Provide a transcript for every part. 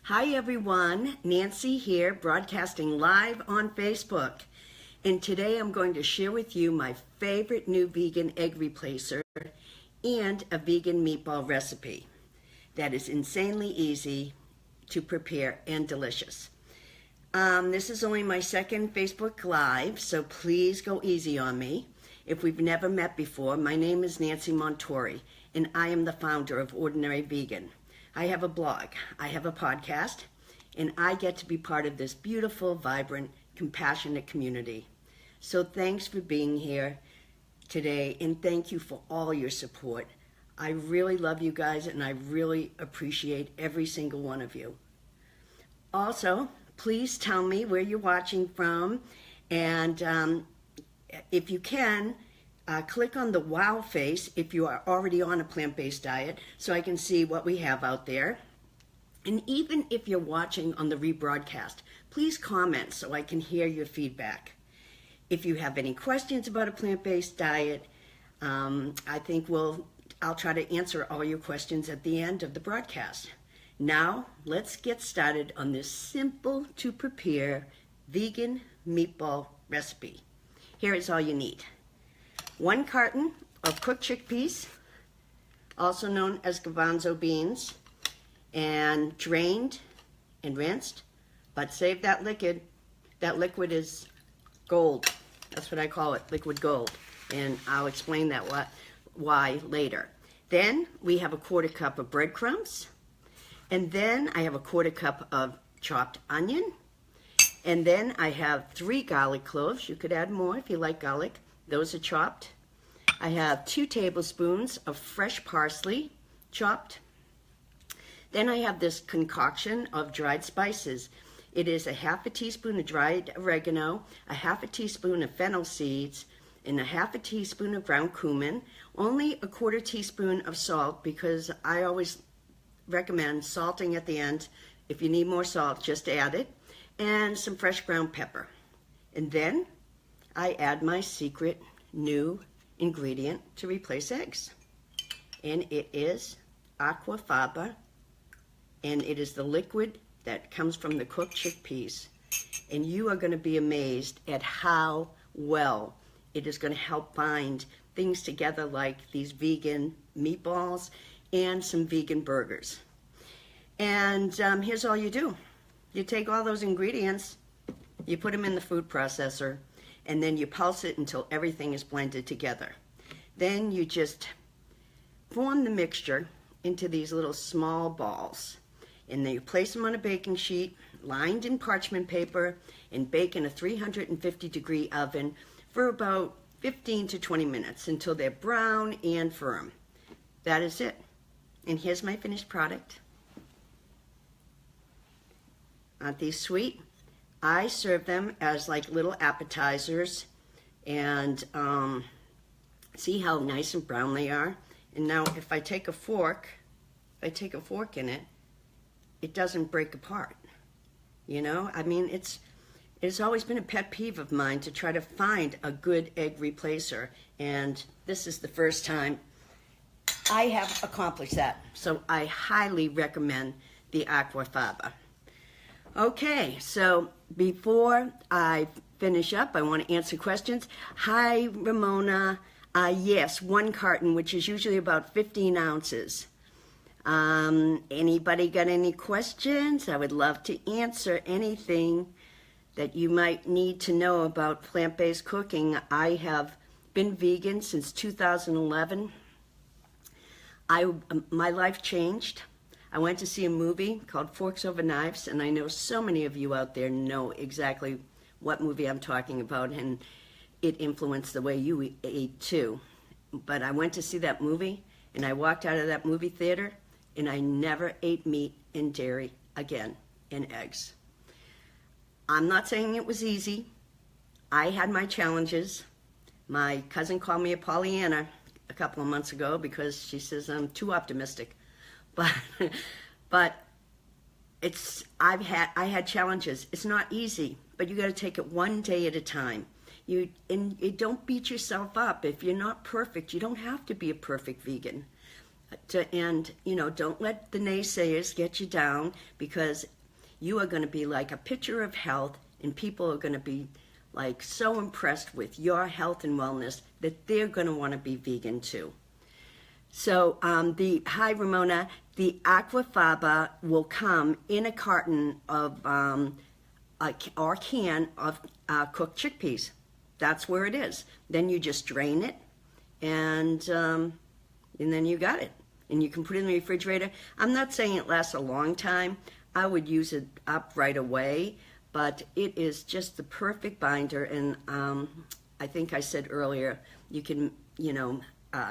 Hi everyone, Nancy here, broadcasting live on Facebook. And today I'm going to share with you my favorite new vegan egg replacer and a vegan meatball recipe that is insanely easy to prepare and delicious. This is only my second Facebook Live, so please go easy on me. If we've never met before, my name is Nancy Montori, and I am the founder of Ordinary Vegan. I have a blog, I have a podcast, and I get to be part of this beautiful, vibrant, compassionate community. So thanks for being here today, and thank you for all your support. I really love you guys, and I really appreciate every single one of you. Also, please tell me where you're watching from, and if you can, click on the wow face if you are already on a plant-based diet so I can see what we have out there. And even if you're watching on the rebroadcast, please comment so I can hear your feedback. If you have any questions about a plant-based diet, I think I'll try to answer all your questions at the end of the broadcast. Now, let's get started on this simple to prepare vegan meatball recipe. Here is all you need. 1 carton of cooked chickpeas, also known as garbanzo beans, and drained and rinsed, but save that liquid. That liquid is gold. That's what I call it, liquid gold. And I'll explain that why later. Then we have a 1/4 cup of breadcrumbs. And then I have a 1/4 cup of chopped onion. And then I have 3 garlic cloves. You could add more if you like garlic. Those are chopped. I have 2 tablespoons of fresh parsley, chopped. Then I have this concoction of dried spices. It is a 1/2 teaspoon of dried oregano, a 1/2 teaspoon of fennel seeds, and a 1/2 teaspoon of ground cumin. Only a 1/4 teaspoon of salt, because I always recommend salting at the end. If you need more salt, just add it. And some fresh ground pepper. And then I add my secret new ingredient to replace eggs. And it is Aquafaba. And it is the liquid that comes from the cooked chickpeas. And you are going to be amazed at how well it is going to help bind things together, like these vegan meatballs and some vegan burgers. And here's all you do. You take all those ingredients, you put them in the food processor, and then you pulse it until everything is blended together. Then you just form the mixture into these little small balls. And then you place them on a baking sheet, lined in parchment paper, and bake in a 350-degree oven for about 15 to 20 minutes until they're brown and firm. That is it. And here's my finished product. Aren't these sweet? I serve them as like little appetizers, and see how nice and brown they are. And now if I take a fork in it, it doesn't break apart. You know, I mean, it's always been a pet peeve of mine to try to find a good egg replacer, and this is the first time I have accomplished that. So I highly recommend the Aquafaba. Okay, so before I finish up, I want to answer questions. Hi, Ramona. Yes, 1 carton, which is usually about 15 ounces. Anybody got any questions? I would love to answer anything that you might need to know about plant-based cooking. I have been vegan since 2011. My life changed. I went to see a movie called Forks Over Knives, and I know so many of you out there know exactly what movie I'm talking about, and it influenced the way you ate too. But I went to see that movie, and I walked out of that movie theater, and I never ate meat and dairy again, and eggs. I'm not saying it was easy. I had my challenges. My cousin called me a Pollyanna a couple of months ago because she says I'm too optimistic. But I had challenges. It's not easy, but you got to take it one day at a time. You don't beat yourself up. If you're not perfect, you don't have to be a perfect vegan. And, don't let the naysayers get you down, because you are going to be like a picture of health, and people are going to be like so impressed with your health and wellness that they're going to want to be vegan too. So hi Ramona, the Aquafaba will come in a carton of or can of cooked chickpeas. That's where it is. Then you just drain it, and then you got it. And you can put it in the refrigerator. I'm not saying it lasts a long time. I would use it up right away, but it is just the perfect binder. And I think I said earlier, you can,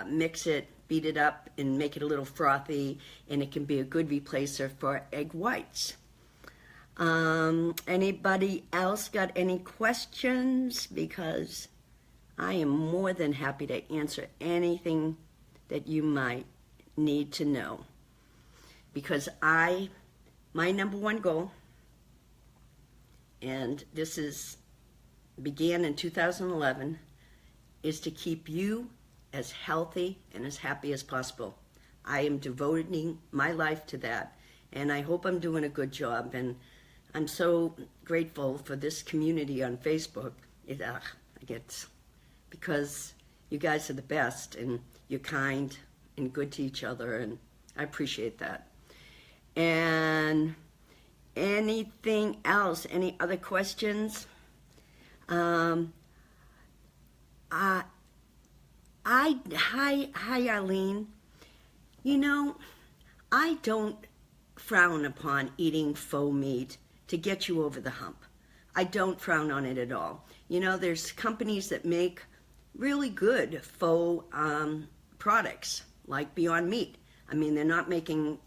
mix it, beat it up, and make it a little frothy, and it can be a good replacer for egg whites. Anybody else got any questions? Because I am more than happy to answer anything that you might need to know. Because my number one goal, and this began in 2011, is to keep you as healthy and as happy as possible. I am devoting my life to that, and I hope I'm doing a good job. And I'm so grateful for this community on Facebook. Because you guys are the best, and you're kind and good to each other, and I appreciate that. And anything else? Any other questions? Hi Eileen. I don't frown upon eating faux meat to get you over the hump. I don't frown on it at all. There's companies that make really good faux products, like Beyond Meat. I mean, they're not making,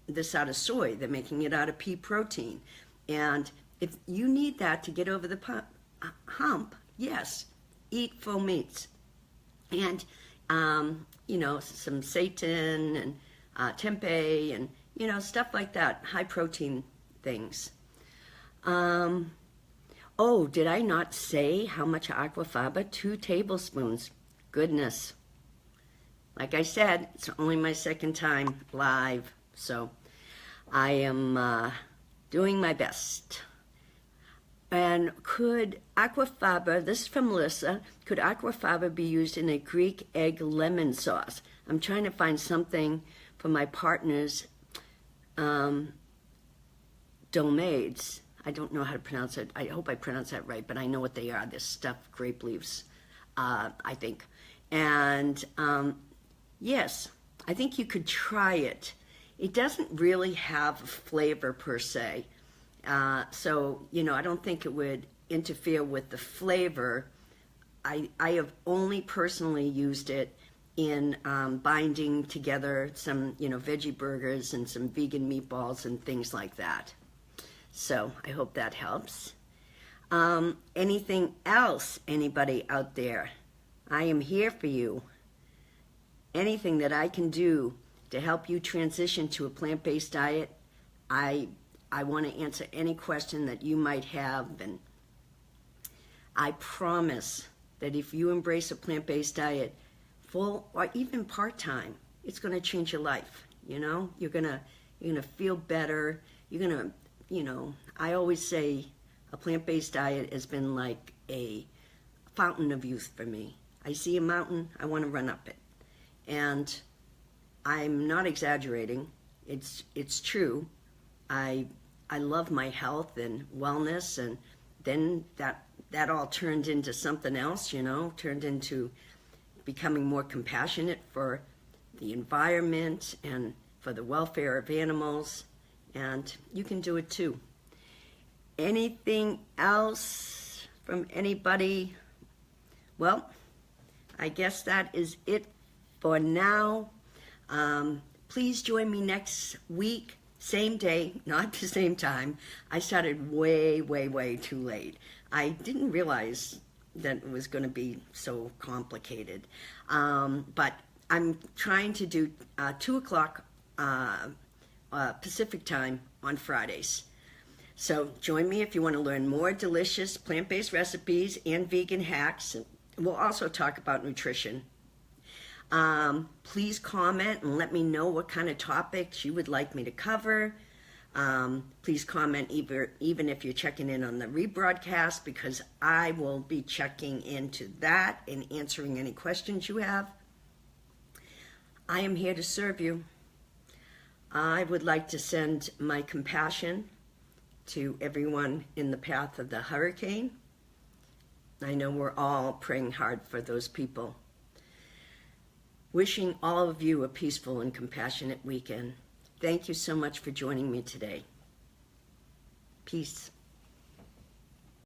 this out of soy. They're making it out of pea protein. And if you need that to get over the hump, yes, eat faux meats. And, some seitan and tempeh and, stuff like that, high protein things. Oh, did I not say how much Aquafaba? 2 tablespoons. Goodness. Like I said, it's only my second time live, so I am doing my best. And could Aquafaba, this is from Melissa, could Aquafaba be used in a Greek egg lemon sauce? I'm trying to find something for my partner's domades. I don't know how to pronounce it. I hope I pronounce that right, but I know what they are. They're stuffed grape leaves, I think. And yes, I think you could try it. It doesn't really have a flavor per se. So, I don't think it would interfere with the flavor. I have only personally used it in binding together some, veggie burgers and some vegan meatballs and things like that. So I hope that helps. Anything else, anybody out there? I am here for you. Anything that I can do to help you transition to a plant-based diet, I want to answer any question that you might have, and I promise that if you embrace a plant-based diet, full or even part-time, it's going to change your life. You're gonna feel better. You're gonna, I always say a plant-based diet has been like a fountain of youth for me. I see a mountain, I want to run up it, and I'm not exaggerating. It's true. I love my health and wellness, and then that all turned into something else, turned into becoming more compassionate for the environment and for the welfare of animals, and you can do it too. Anything else from anybody? Well, I guess that is it for now. Please join me next week. Same day, not the same time. I started way, way, way too late. I didn't realize that it was going to be so complicated. But I'm trying to do 2 o'clock Pacific time on Fridays. So join me if you want to learn more delicious plant-based recipes and vegan hacks. We'll also talk about nutrition. Please comment and let me know what kind of topics you would like me to cover. Please comment even if you're checking in on the rebroadcast, because I will be checking into that and answering any questions you have. I am here to serve you. I would like to send my compassion to everyone in the path of the hurricane. I know we're all praying hard for those people. Wishing all of you a peaceful and compassionate weekend. Thank you so much for joining me today. Peace.